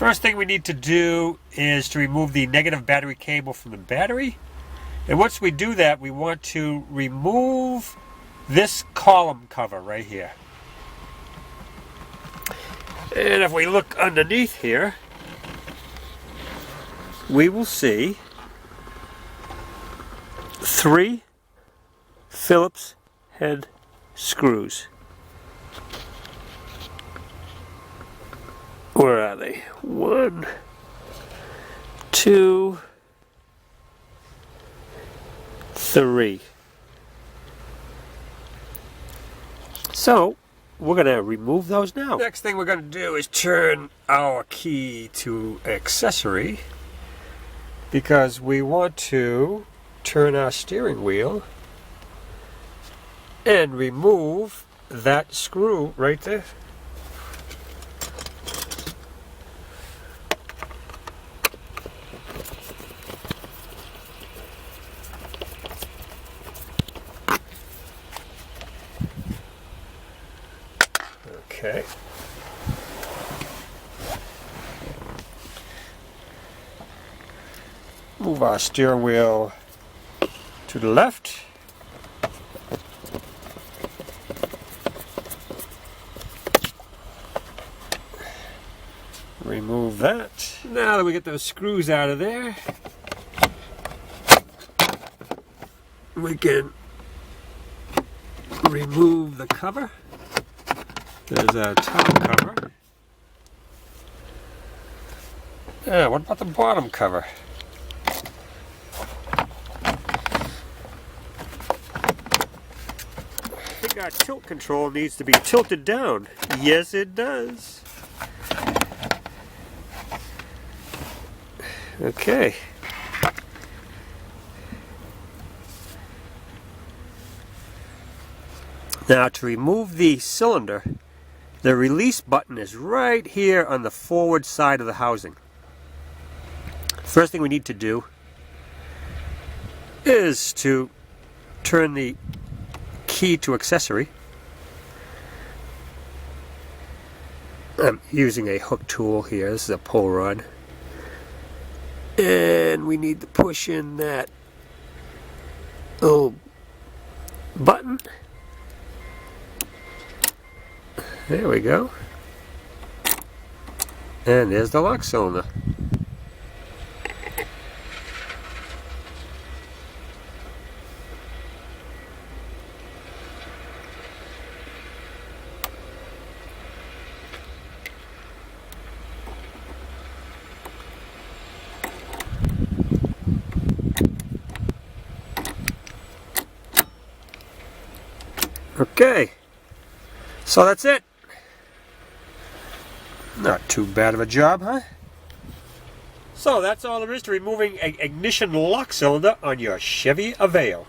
First thing we need to do is to remove the negative battery cable from the battery. And once we do that, we want to remove this column cover right here. And if we look underneath here, we will see 3 Phillips head screws. Where are they? 1, 2, 3. So we're going to remove those now. Next thing we're going to do is turn our key to accessory, because we want to turn our steering wheel and remove that screw right there. Okay. Move our steering wheel to the left. Remove that. Now that we get those screws out of there, we can remove the cover. There's our top cover. Yeah, what about the bottom cover? I think our tilt control needs to be tilted down. Yes, it does. Okay. Now to remove the cylinder, the release button is right here on the forward side of the housing. First thing we need to do is to turn the key to accessory. I'm using a hook tool here. This is a pull rod. And we need to push in that little button. There we go. And there's the lock cylinder. Okay, so that's it. Not too bad of a job, huh? So that's all there is to removing an ignition lock cylinder on your Chevy Aveo.